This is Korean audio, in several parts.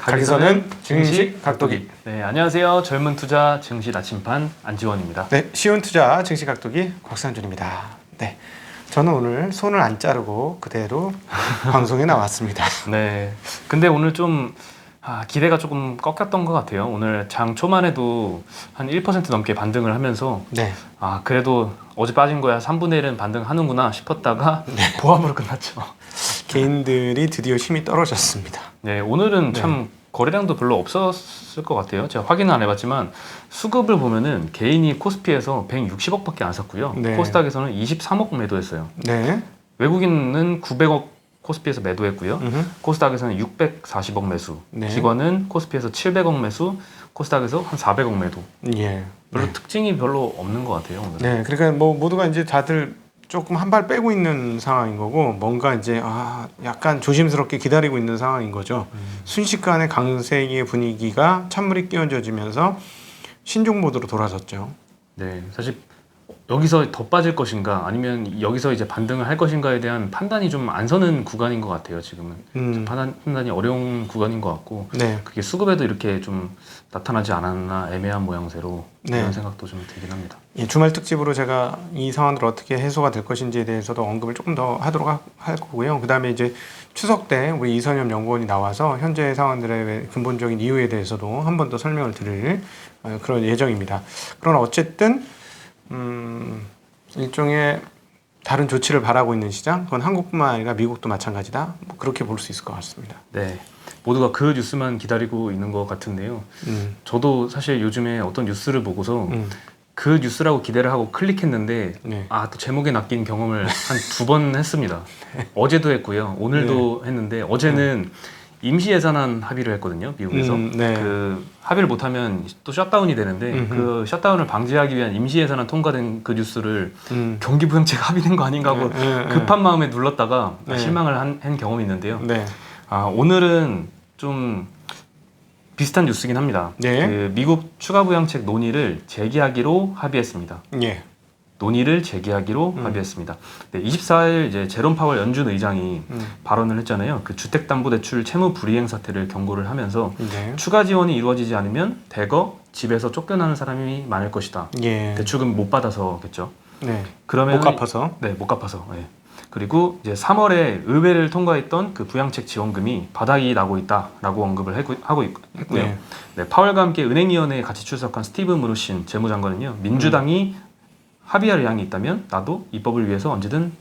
가기선은 증시 각도기. 네, 안녕하세요. 젊은 투자 증시 나침반 안지원입니다. 네, 쉬운 투자 증시 각도기 곽상준입니다. 네, 저는 오늘 손을 안 자르고 그대로 방송에 나왔습니다. 네, 근데 오늘 좀 기대가 조금 꺾였던 것 같아요. 오늘 장 초만 해도 한 1% 넘게 반등을 하면서 네, 그래도 어제 빠진 거야 3분의 1은 반등하는구나 싶었다가 보합으로 끝났죠. 개인들이 드디어 힘이 떨어졌습니다. 네, 오늘은 참 거래량도 별로 없었을 것 같아요. 제가 확인은 안 해봤지만 수급을 보면은 개인이 코스피에서 160억밖에 안 샀고요. 네. 코스닥에서는 23억 매도했어요. 네, 외국인은 900억 코스피에서 매도했고요. 코스닥에서는 640억 매수. 네. 직원은 코스피에서 700억 매수, 코스닥에서 한 400억 매도. 예, 별로 특징이 별로 없는 것 같아요. 오늘은. 네, 그러니까 뭐 모두가 이제 다들 조금 한 발 빼고 있는 상황인 거고 뭔가 이제 약간 조심스럽게 기다리고 있는 상황인 거죠. 순식간에 강세의 분위기가 찬물이 끼얹어지면서 신종 모드로 돌아섰죠. 네, 사실 여기서 더 빠질 것인가 아니면 여기서 이제 반등을 할 것인가에 대한 판단이 좀 안 서는 구간인 것 같아요. 지금은 좀 판단이 어려운 구간인 것 같고 네, 그게 수급에도 이렇게 좀 나타나지 않았나 애매한 모양새로 네. 이런 생각도 좀 들긴 합니다. 예, 주말 특집으로 제가 이 상황들 어떻게 해소가 될 것인지에 대해서도 언급을 조금 더 하도록 할 거고요. 그 다음에 이제 추석 때 우리 이선엽 연구원이 나와서 현재 상황들의 근본적인 이유에 대해서도 한 번 더 설명을 드릴 그런 예정입니다. 그러나 어쨌든 일종의 다른 조치를 바라고 있는 시장, 그건 한국뿐만 아니라 미국도 마찬가지다. 뭐 그렇게 볼 수 있을 것 같습니다. 네, 모두가 그 뉴스만 기다리고 있는 것 같은데요. 저도 사실 요즘에 어떤 뉴스를 보고서 그 뉴스라고 기대를 하고 클릭했는데 네. 또 제목에 낚인 경험을 한 2번 했습니다. 어제도 했고요. 오늘도 했는데 어제는 임시 예산안 합의를 했거든요. 미국에서. 네. 그 합의를 못하면 또 셧다운이 되는데 그 셧다운을 방지하기 위한 임시 예산안 통과된 그 뉴스를 경기부양책 합의된 거 아닌가 하고 급한 마음에 눌렀다가 실망을 한 경험이 있는데요. 네. 오늘은 좀 비슷한 뉴스긴 합니다. 네. 그 미국 추가 부양책 논의를 재개하기로 합의했습니다. 예. 논의를 재개하기로 합의했습니다. 네, 24일 이제 제롬 파월 연준 의장이 발언을 했잖아요. 그 주택담보대출 채무 불이행 사태를 경고를 하면서 네. 추가 지원이 이루어지지 않으면 대거 집에서 쫓겨나는 사람이 많을 것이다. 예. 대출금 못 받아서겠죠. 네. 그러면 못 갚아서. 네, 못 갚아서. 네. 그리고 이제 3월에 의회를 통과했던 그 부양책 지원금이 바닥이 나고 있다라고 언급을 했고요. 네. 네, 파월과 함께 은행위원회에 같이 출석한 스티브 무누신 재무장관은요, 민주당이 합의할 의향이 있다면 나도 입법을 위해서 언제든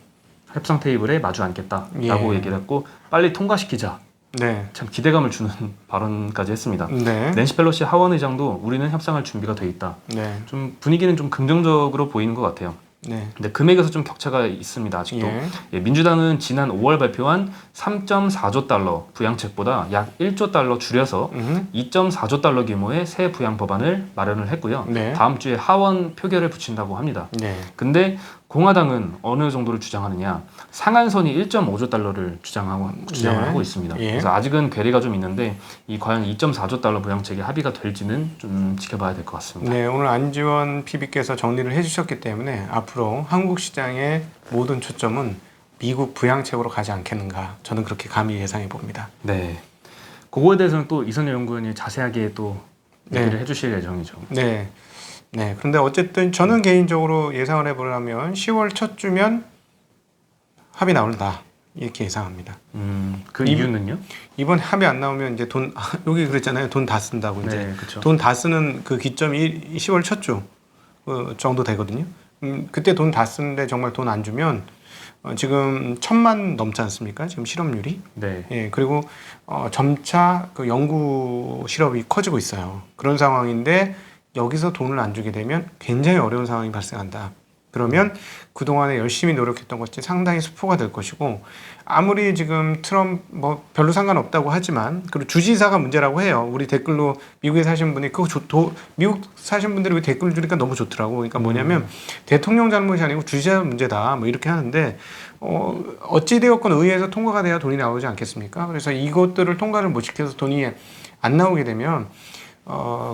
협상 테이블에 마주 앉겠다라고 얘기를 했고 빨리 통과시키자. 네. 참 기대감을 주는 발언까지 했습니다. 네. 낸시 펠로시 하원 의장도 우리는 협상할 준비가 돼 있다. 네. 좀 분위기는 좀 긍정적으로 보이는 것 같아요. 네. 근데 금액에서 좀 격차가 있습니다. 아직도. 예. 민주당은 지난 5월 발표한 3.4조 달러 부양책보다 약 1조 달러 줄여서 2.4조 달러 규모의 새 부양 법안을 마련을 했고요. 네. 다음 주에 하원 표결을 붙인다고 합니다. 네. 근데 공화당은 어느 정도를 주장하느냐? 상한선이 1.5조 달러를 주장을 하고 있습니다. 예. 그래서 아직은 괴리가 좀 있는데 이 과연 2.4조 달러 부양책이 합의가 될지는 좀 지켜봐야 될 것 같습니다. 네, 오늘 안지원 PB께서 정리를 해주셨기 때문에 앞으로 한국 시장의 모든 초점은 미국 부양책으로 가지 않겠는가, 저는 그렇게 감히 예상해 봅니다. 네, 그거에 대해서는 또 이선엽 연구원이 자세하게 또 얘기를 해주실 예정이죠. 네, 네. 그런데 어쨌든 저는 개인적으로 예상을 해보려면 10월 첫 주면 합의 나온다 이렇게 예상합니다. 그 이유는요? 이번 합의 안 나오면 이제 여기 그랬잖아요. 돈 다 쓴다고 이제. 네, 그렇죠. 돈 다 쓰는 그 기점이 10월 첫 주 정도 되거든요. 그때 돈 다 쓰는데 정말 돈 안 주면 지금 1,000만 넘지 않습니까? 지금 실업률이. 네. 예, 그리고 점차 그 연구 실업이 커지고 있어요. 그런 상황인데 여기서 돈을 안 주게 되면 굉장히 어려운 상황이 발생한다. 그러면 그동안에 열심히 노력했던 것이 상당히 수포가 될 것이고, 아무리 지금 트럼프 뭐 별로 상관없다고 하지만, 그리고 주지사가 문제라고 해요. 우리 댓글로 미국에 사신 분이 미국 사신 분들이 왜 댓글 주니까 너무 좋더라고. 그러니까 뭐냐면 대통령 잘못이 아니고 주지사 문제다 뭐 이렇게 하는데, 어찌되었건 의회에서 통과가 돼야 돈이 나오지 않겠습니까? 그래서 이것들을 통과를 못 시켜서 돈이 안 나오게 되면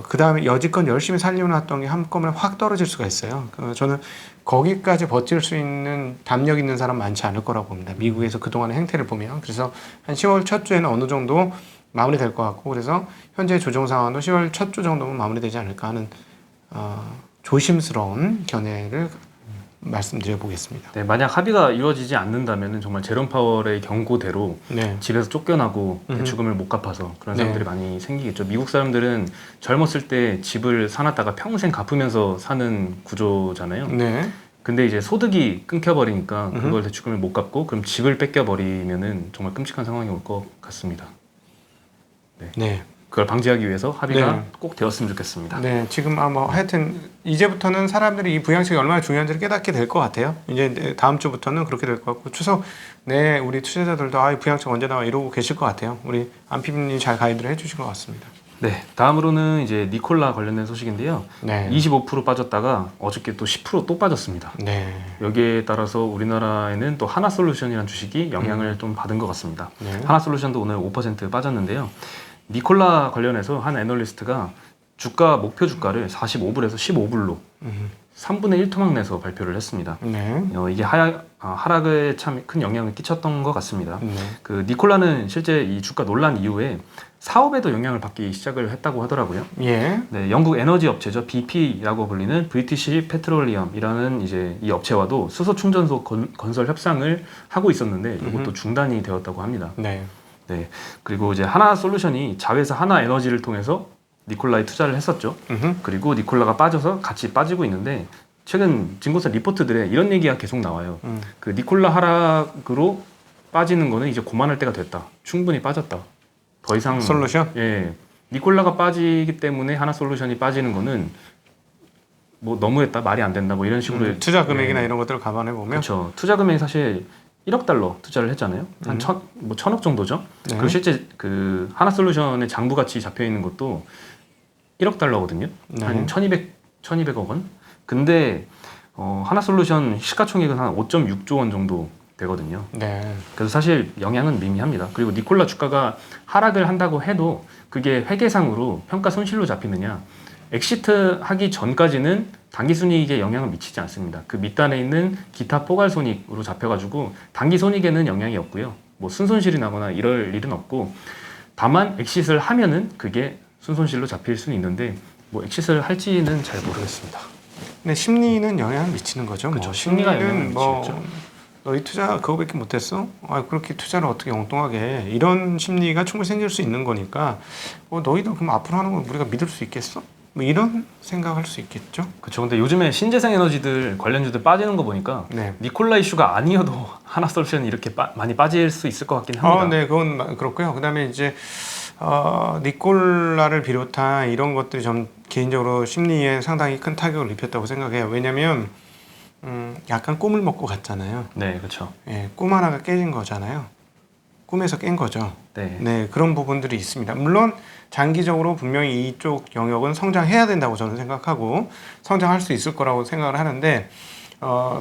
그 다음에 여지껏 열심히 살려놨던 게 한꺼번에 확 떨어질 수가 있어요. 저는 거기까지 버틸 수 있는 담력 있는 사람 많지 않을 거라고 봅니다. 미국에서 그동안의 행태를 보면. 그래서 한 10월 첫 주에는 어느 정도 마무리될 것 같고 그래서 현재 조정 상황도 10월 첫 주 정도면 마무리되지 않을까 하는 조심스러운 견해를 말씀드려 보겠습니다. 네, 만약 합의가 이루어지지 않는다면 정말 제롬 파월의 경고대로 네. 집에서 쫓겨나고 대출금을 못 갚아서 그런 사람들이 많이 생기겠죠. 미국 사람들은 젊었을 때 집을 사놨다가 평생 갚으면서 사는 구조잖아요. 네. 근데 이제 소득이 끊겨버리니까 그걸 대출금을 못 갚고 그럼 집을 뺏겨버리면은 정말 끔찍한 상황이 올 것 같습니다. 네. 그걸 방지하기 위해서 합의가 네. 꼭 되었으면 좋겠습니다. 네, 지금 뭐 하여튼 이제부터는 사람들이 이 부양책이 얼마나 중요한지를 깨닫게 될 것 같아요. 이제 다음 주부터는 그렇게 될 것 같고 추석 내 우리 투자자들도 이 부양책 언제 나와 이러고 계실 것 같아요. 우리 안피디님이 잘 가이드를 해주신 것 같습니다. 네, 다음으로는 이제 니콜라 관련된 소식인데요. 네, 25% 빠졌다가 어저께 또 10% 또 빠졌습니다. 네, 여기에 따라서 우리나라에는 또 하나솔루션이라는 주식이 영향을 좀 받은 것 같습니다. 네. 하나솔루션도 오늘 5% 빠졌는데요. 니콜라 관련해서 한 애널리스트가 주가 목표 주가를 45불에서 15불로 3분의 1 토막 내서 발표를 했습니다. 네, 이게 하락에 참 큰 영향을 끼쳤던 것 같습니다. 네. 그 니콜라는 실제 이 주가 논란 이후에 사업에도 영향을 받기 시작을 했다고 하더라고요. 예, 네, 영국 에너지 업체죠. BP라고 불리는 브리티시 페트롤리엄이라는 이제 이 업체와도 수소 충전소 건설 협상을 하고 있었는데 이것도 중단이 되었다고 합니다. 네, 네, 그리고 이제 하나솔루션이 자회사 하나에너지를 통해서 니콜라에 투자를 했었죠. 그리고 니콜라가 빠져서 같이 빠지고 있는데 최근 증권사 리포트들에 이런 얘기가 계속 나와요. 그 니콜라 하락으로 빠지는 거는 이제 고만할 때가 됐다. 충분히 빠졌다. 더 이상 솔루션? 예, 니콜라가 빠지기 때문에 하나솔루션이 빠지는 거는 뭐 너무했다, 말이 안 된다, 뭐 이런 식으로 투자 금액이나 이런 것들을 감안해 보면 그렇죠. 투자 금액이 사실 1억 달러 투자를 했잖아요. 한 1,000억 정도죠. 네. 그리고 실제 그 하나솔루션의 장부 가치 잡혀 있는 것도 1억 달러거든요. 네. 한 1,200억 원. 근데 하나솔루션 시가총액은 한 5.6조 원 정도 되거든요. 네, 그래서 사실 영향은 미미합니다. 그리고 니콜라 주가가 하락을 한다고 해도 그게 회계상으로 평가 손실로 잡히느냐? 엑시트 하기 전까지는 단기 순이익에 영향을 미치지 않습니다. 그 밑단에 있는 기타 포괄 손익으로 잡혀가지고 단기 손익에는 영향이 없고요. 뭐 순손실이 나거나 이럴 일은 없고 다만 엑시트를 하면은 그게 순손실로 잡힐 수는 있는데 뭐 엑시트를 할지는 잘 모르겠습니다. 근데 심리는 영향을 미치는 거죠. 그렇죠. 뭐. 심리가 영향을 심리는 뭐 미치겠죠. 너희 투자 그거밖에 못했어? 그렇게 투자를 어떻게 엉뚱하게 해? 이런 심리가 충분히 생길 수 있는 거니까 너희도 그럼 앞으로 하는 거 우리가 믿을 수 있겠어? 뭐 이런 생각할 수 있겠죠. 그렇죠. 근데 요즘에 신재생 에너지들 관련주들 빠지는 거 보니까 네. 니콜라 이슈가 아니어도 하나솔루션이 이렇게 많이 빠질 수 있을 것 같긴 합니다. 네, 그건 그렇고요. 그다음에 이제 니콜라를 비롯한 이런 것들이 좀 개인적으로 심리에 상당히 큰 타격을 입혔다고 생각해요. 왜냐하면 약간 꿈을 먹고 갔잖아요. 네, 그렇죠. 예, 꿈 하나가 깨진 거잖아요. 꿈에서 깬 거죠. 네. 네, 그런 부분들이 있습니다. 물론 장기적으로 분명히 이쪽 영역은 성장해야 된다고 저는 생각하고 성장할 수 있을 거라고 생각을 하는데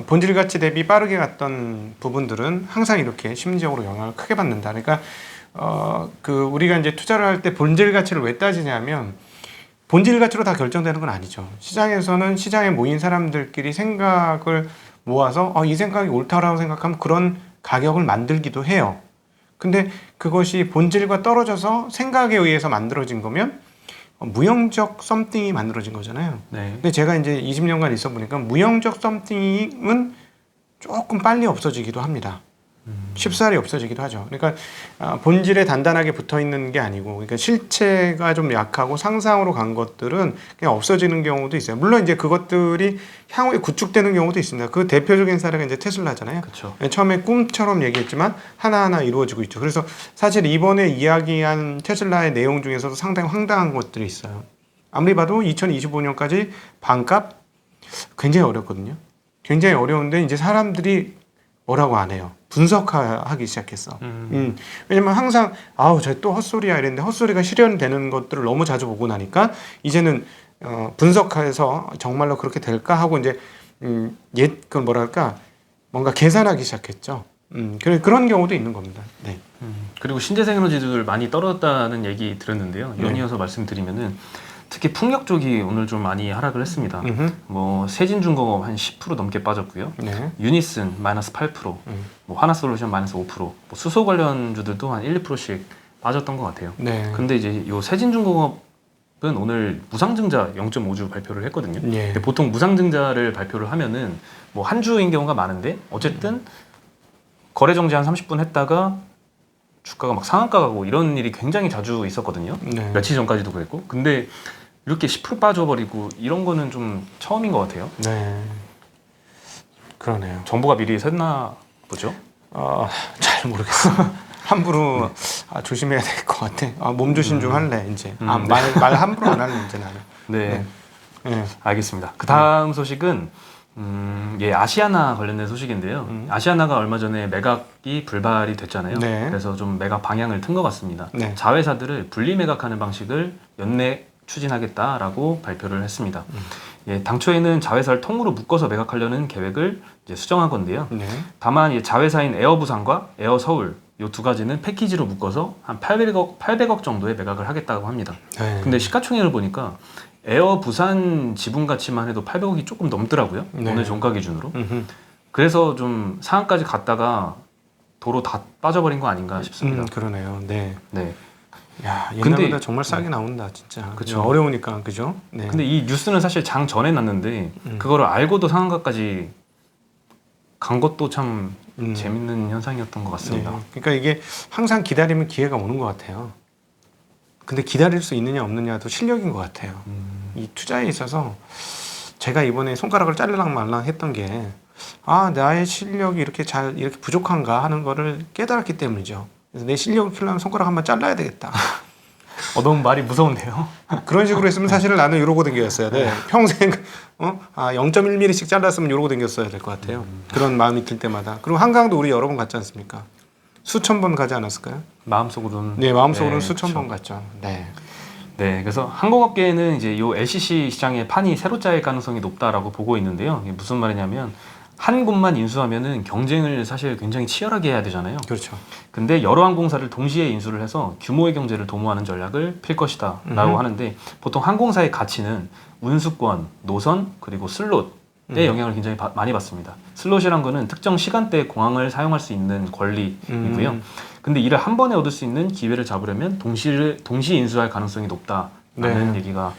본질 가치 대비 빠르게 갔던 부분들은 항상 이렇게 심리적으로 영향을 크게 받는다. 그러니까 우리가 이제 투자를 할 때 본질 가치를 왜 따지냐면 본질 가치로 다 결정되는 건 아니죠. 시장에서는 시장에 모인 사람들끼리 생각을 모아서 이 생각이 옳다라고 생각하면 그런 가격을 만들기도 해요. 근데 그것이 본질과 떨어져서 생각에 의해서 만들어진 거면 무형적 썸띵이 만들어진 거잖아요. 네. 근데 제가 이제 20년간 있어 보니까 무형적 썸띵은 조금 빨리 없어지기도 합니다. 쉽사리 없어지기도 하죠. 그러니까 본질에 단단하게 붙어 있는 게 아니고, 그러니까 실체가 좀 약하고 상상으로 간 것들은 그냥 없어지는 경우도 있어요. 물론 이제 그것들이 향후에 구축되는 경우도 있습니다. 그 대표적인 사례가 이제 테슬라잖아요. 그렇죠. 처음에 꿈처럼 얘기했지만 하나하나 이루어지고 있죠. 그래서 사실 이번에 이야기한 테슬라의 내용 중에서도 상당히 황당한 것들이 있어요. 아무리 봐도 2025년까지 반값 굉장히 어렵거든요. 굉장히 어려운데 이제 사람들이 뭐라고 안 해요. 분석하기 시작했어. 왜냐면 항상 저 또 헛소리야 이랬는데 헛소리가 실현되는 것들을 너무 자주 보고 나니까 이제는 분석해서 정말로 그렇게 될까 하고 이제 그걸 뭐랄까 뭔가 계산하기 시작했죠. 그런 경우도 있는 겁니다. 네. 그리고 신재생 에너지들 많이 떨어졌다는 얘기 들었는데요. 연이어서 말씀드리면은 특히 풍력 쪽이 오늘 좀 많이 하락을 했습니다. 뭐 세진중공업 한 10% 넘게 빠졌고요. 네. 유니슨 마이너스 8%, 뭐 하나솔루션 마이너스 5%, 뭐 수소 관련주들도 한 1, 2%씩 빠졌던 것 같아요. 네. 근데 이제 요 세진중공업은 오늘 무상증자 0.5주 발표를 했거든요. 예. 근데 보통 무상증자를 발표를 하면은 뭐 한 주인 경우가 많은데 어쨌든 거래 정지 한 30분 했다가 주가가 막 상한가 가고 이런 일이 굉장히 자주 있었거든요. 네. 며칠 전까지도 그랬고. 근데 이렇게 10% 빠져버리고 이런 거는 좀 처음인 것 같아요. 네. 그러네요. 정부가 미리 샜나 보죠? 잘 모르겠어요. 함부로 조심해야 될 것 같아. 몸 조심 좀 할래 이제. 말 함부로 안 할래 이제 나는. 네. 네. 알겠습니다. 그 다음 소식은 아시아나 관련된 소식인데요. 아시아나가 얼마 전에 매각이 불발이 됐잖아요. 네. 그래서 좀 매각 방향을 튼 것 같습니다. 네. 자회사들을 분리 매각하는 방식을 연내 추진하겠다라고 발표를 했습니다. 당초에는 자회사를 통으로 묶어서 매각하려는 계획을 이제 수정한 건데요. 네. 다만 이 자회사인 에어부산과 에어서울 이 두 가지는 패키지로 묶어서 한 800억 정도의 매각을 하겠다고 합니다. 네. 근데 시가총액을 보니까 에어 부산 지분 가치만 해도 800억이 조금 넘더라고요. 네. 오늘 종가 기준으로. 음흠. 그래서 좀 상한까지 갔다가 도로 다 빠져버린 거 아닌가 싶습니다. 그러네요. 네. 네. 야, 근데- 옛날보다 정말 싸게 나온다, 진짜. 그쵸. 어려우니까, 그죠? 네. 근데 이 뉴스는 사실 장 전에 났는데 그거를 알고도 상한가까지 간 것도 참 재밌는 현상이었던 것 같습니다. 네. 그러니까 이게 항상 기다리면 기회가 오는 것 같아요. 근데 기다릴 수 있느냐 없느냐도 실력인 것 같아요. 이 투자에 있어서 제가 이번에 손가락을 자르랑 말랑 했던 게 나의 실력이 이렇게 부족한가 하는 거를 깨달았기 때문이죠. 그래서 내 실력을 키우려면 손가락 한번 잘라야 되겠다. 너무 말이 무서운데요. 그런 식으로 했으면 사실은 나는 이러고 댕겼어야 돼. 평생 0.1mm씩 잘랐으면 이러고 댕겼어야 될 것 같아요. 그런 마음이 들 때마다. 그리고 한강도 우리 여러 번 갔지 않습니까? 수천 번 가지 않았을까요? 마음속으로는. 네, 마음속으로는 네, 수천 그렇죠. 번 갔죠. 네. 네, 그래서 항공업계는 이제 요 LCC 시장의 판이 새로 짜일 가능성이 높다라고 보고 있는데요. 이게 무슨 말이냐면 한 곳만 인수하면은 경쟁을 사실 굉장히 치열하게 해야 되잖아요. 그렇죠. 근데 여러 항공사를 동시에 인수를 해서 규모의 경제를 도모하는 전략을 필 것이다라고 하는데 보통 항공사의 가치는 운수권, 노선 그리고 슬롯의 영향을 굉장히 많이 받습니다. 슬롯이란 거는 특정 시간대에 공항을 사용할 수 있는 권리이고요. 근데 이를 한 번에 얻을 수 있는 기회를 잡으려면 동시 인수할 가능성이 높다라는 얘기가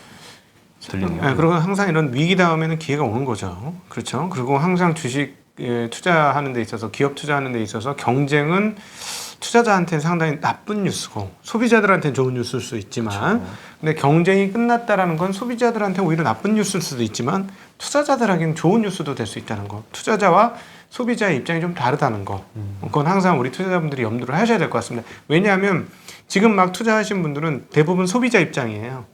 들리네요. 네, 그리고 항상 이런 위기 다음에는 기회가 오는 거죠. 그렇죠. 그리고 항상 주식 투자하는 데 있어서 기업 투자하는 데 있어서 경쟁은 투자자한테는 상당히 나쁜 뉴스고 소비자들한테는 좋은 뉴스일 수 있지만 근데 경쟁이 끝났다라는 건 소비자들한테 오히려 나쁜 뉴스일 수도 있지만 투자자들에게는 좋은 뉴스도 될 수 있다는 거. 투자자와 소비자의 입장이 좀 다르다는 거. 그건 항상 우리 투자자분들이 염두를 하셔야 될 것 같습니다. 왜냐하면 지금 막 투자하신 분들은 대부분 소비자 입장이에요.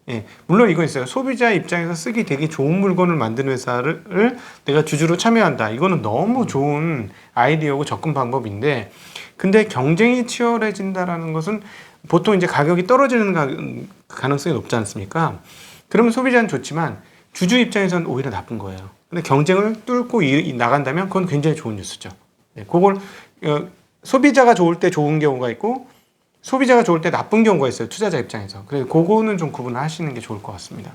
예, 물론 이거 있어요. 소비자 입장에서 쓰기 되게 좋은 물건을 만드는 회사를 내가 주주로 참여한다. 이거는 너무 좋은 아이디어고 접근 방법인데, 근데 경쟁이 치열해진다라는 것은 보통 이제 가격이 떨어지는 가능성이 높지 않습니까? 그러면 소비자는 좋지만 주주 입장에서는 오히려 나쁜 거예요. 근데 경쟁을 뚫고 나간다면 그건 굉장히 좋은 뉴스죠. 예, 그걸 소비자가 좋을 때 좋은 경우가 있고 소비자가 좋을 때 나쁜 경우가 있어요. 투자자 입장에서. 그래서 그거는 좀 구분하시는 게 좋을 것 같습니다.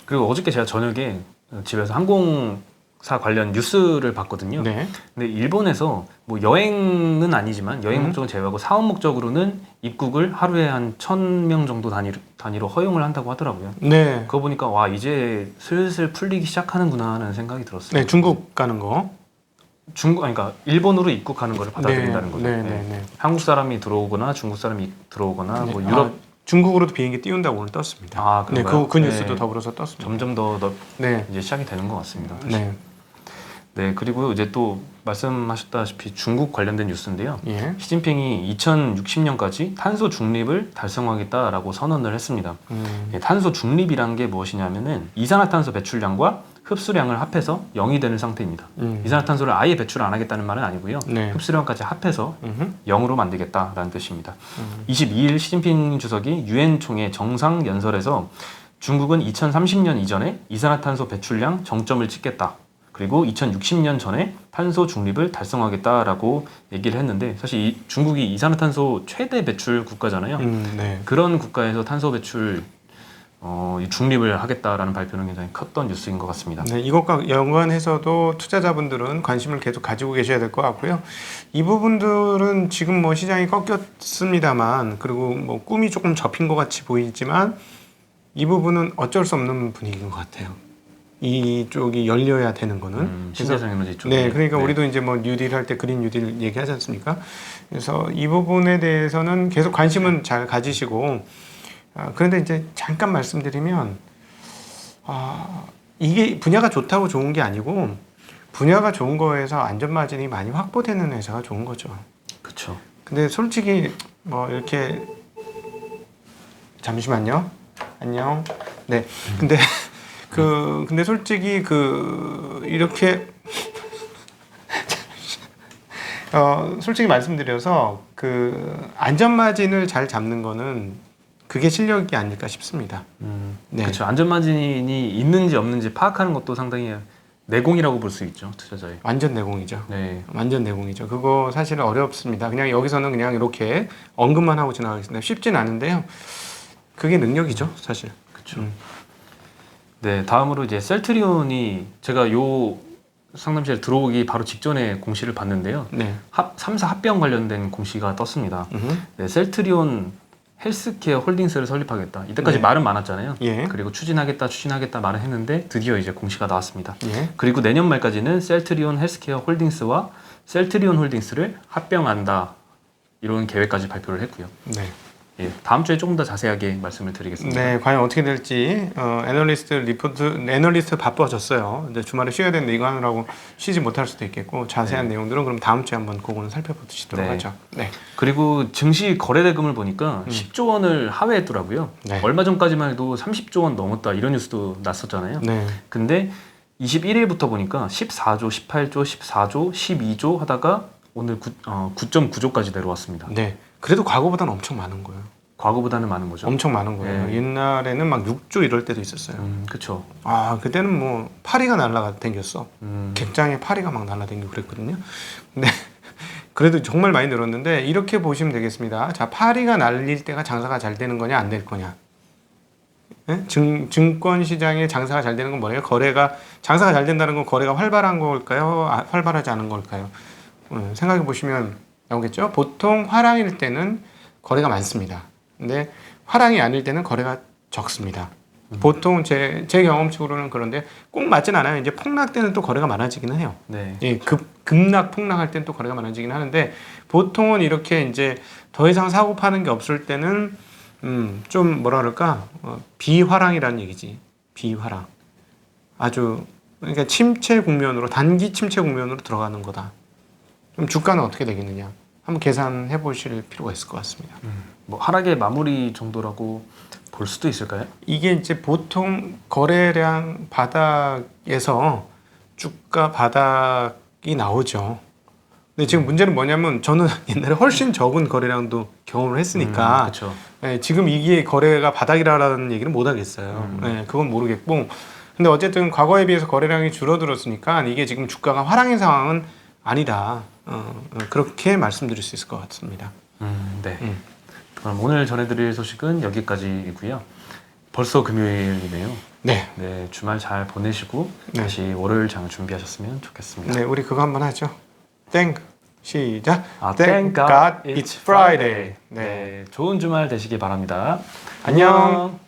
그리고 어저께 제가 저녁에 집에서 항공사 관련 뉴스를 봤거든요. 네. 근데 일본에서 뭐 여행은 아니지만 여행 목적은 제외하고 사업 목적으로는 입국을 하루에 한 1,000명 정도 단위로 허용을 한다고 하더라고요. 네. 그거 보니까 와 이제 슬슬 풀리기 시작하는구나 하는 생각이 들었어요. 네, 중국 가는 거. 그러니까 일본으로 입국하는 거를 받아들인다는 거죠. 네. 한국 사람이 들어오거나 중국 사람이 들어오거나 네. 뭐 유럽 중국으로도 비행기 띄운다고 오늘 떴습니다. 네, 그런가요? 그 뉴스도 네. 더불어서 떴습니다. 점점 더 네. 이제 시작이 되는 것 같습니다. 네. 네, 그리고 이제 또 말씀하셨다시피 중국 관련된 뉴스인데요. 예. 시진핑이 2060년까지 탄소 중립을 달성하겠다라고 선언을 했습니다. 탄소 중립이란 게 무엇이냐면은 이산화탄소 배출량과 흡수량을 합해서 0이 되는 상태입니다. 이산화탄소를 아예 배출 안 하겠다는 말은 아니고요. 네. 흡수량까지 합해서 0으로 만들겠다라는 뜻입니다. 22일 시진핑 주석이 유엔 총회 정상 연설에서 중국은 2030년 이전에 이산화탄소 배출량 정점을 찍겠다. 그리고 2060년 전에 탄소 중립을 달성하겠다라고 얘기를 했는데 사실 중국이 이산화탄소 최대 배출 국가잖아요. 네. 그런 국가에서 탄소 배출 이 중립을 하겠다라는 발표는 굉장히 컸던 뉴스인 것 같습니다. 네, 이것과 연관해서도 투자자분들은 관심을 계속 가지고 계셔야 될 것 같고요. 이 부분들은 지금 뭐 시장이 꺾였습니다만, 그리고 뭐 꿈이 조금 접힌 것 같이 보이지만, 이 부분은 어쩔 수 없는 분위기인 것 같아요. 이쪽이 열려야 되는 거는. 신재생 에너지 쪽. 네, 그러니까 우리도 이제 뭐 뉴딜 할 때 그린 뉴딜 얘기하지 않습니까? 그래서 이 부분에 대해서는 계속 관심은 잘 가지시고, 그런데 이제 잠깐 말씀드리면, 이게 분야가 좋다고 좋은 게 아니고, 분야가 좋은 거에서 안전마진이 많이 확보되는 회사가 좋은 거죠. 그렇죠. 근데 솔직히 뭐 이렇게 잠시만요. 안녕. 네. 근데 근데 솔직히 이렇게 솔직히 말씀드려서 안전마진을 잘 잡는 거는 그게 실력이 아닐까 싶습니다. 네. 그렇죠. 안전마진이 있는지 없는지 파악하는 것도 상당히 내공이라고 볼 수 있죠, 투자자의. 완전 내공이죠. 네. 완전 내공이죠. 그거 사실은 어렵습니다. 그냥 여기서는 그냥 이렇게 언급만 하고 지나가겠습니다. 쉽진 않은데요. 그게 능력이죠, 사실. 그렇죠. 네, 다음으로 이제 셀트리온이 제가 요 상담실에 들어오기 바로 직전에 공시를 봤는데요. 네. 3사 합병 관련된 공시가 떴습니다. 음흠. 네, 셀트리온 헬스케어 홀딩스를 설립하겠다. 이때까지 네. 말은 많았잖아요. 예. 그리고 추진하겠다 말은 했는데 드디어 이제 공시가 나왔습니다. 예. 그리고 내년 말까지는 셀트리온 헬스케어 홀딩스와 셀트리온 홀딩스를 합병한다. 이런 계획까지 발표를 했고요. 네. 예, 다음 주에 조금 더 자세하게 말씀을 드리겠습니다. 네, 과연 어떻게 될지 애널리스트 바빠졌어요. 이제 주말에 쉬어야 되는데 이거 하느라고 쉬지 못할 수도 있겠고 자세한 내용들은 그럼 다음 주에 한번 그거는 살펴보시도록 네. 하죠. 네. 그리고 증시 거래대금을 보니까 10조 원을 하회했더라고요. 네. 얼마 전까지만 해도 30조 원 넘었다 이런 뉴스도 났었잖아요. 네. 근데 21일부터 보니까 14조, 18조, 14조, 12조 하다가 오늘 9.9조까지 내려왔습니다. 네. 그래도 과거보다는 엄청 많은 거예요. 과거보다는 많은 거죠. 엄청 많은 거예요. 네. 옛날에는 막 6조 이럴 때도 있었어요. 그렇죠. 그때는 뭐 파리가 날아다녔어. 음. 객장에 파리가 막 날아다니고 그랬거든요. 근데 그래도 정말 많이 늘었는데 이렇게 보시면 되겠습니다. 자, 파리가 날릴 때가 장사가 잘 되는 거냐 안 될 거냐. 네? 증권 시장에 장사가 잘 되는 건 뭐예요? 장사가 잘 된다는 건 거래가 활발한 걸까요? 활발하지 않은 걸까요? 생각해 보시면 나오겠죠. 보통 화랑일 때는 거래가 많습니다. 근데 화랑이 아닐 때는 거래가 적습니다. 보통 제 경험칙으로는 그런데 꼭 맞진 않아요. 이제 폭락 때는 또 거래가 많아지기는 해요. 네. 예, 급락 폭락할 때는 또 거래가 많아지긴 하는데 보통은 이렇게 이제 더 이상 사고 파는 게 없을 때는 좀 뭐라 그럴까 비화랑이라는 얘기지. 비화랑. 아주 그러니까 침체 국면으로 단기 침체 국면으로 들어가는 거다. 그럼 주가는 어떻게 되겠느냐? 한번 계산해 보실 필요가 있을 것 같습니다. 뭐 하락의 마무리 정도라고 볼 수도 있을까요? 이게 이제 보통 거래량 바닥에서 주가 바닥이 나오죠. 근데 지금 문제는 뭐냐면 저는 옛날에 훨씬 적은 거래량도 경험을 했으니까 그렇죠. 예, 지금 이게 거래가 바닥이라는 얘기는 못 하겠어요. 예, 그건 모르겠고. 근데 어쨌든 과거에 비해서 거래량이 줄어들었으니까 이게 지금 주가가 화랑인 상황은 아니다. 그렇게 말씀드릴 수 있을 것 같습니다. 네. 그럼 오늘 전해드릴 소식은 여기까지이고요. 벌써 금요일이네요. 네. 네, 주말 잘 보내시고 네. 다시 월요일 장을 준비하셨으면 좋겠습니다. 네, 우리 그거 한번 하죠. 땡 시작. Thank God it's Friday. 네. 네, 좋은 주말 되시기 바랍니다. 안녕. 안녕.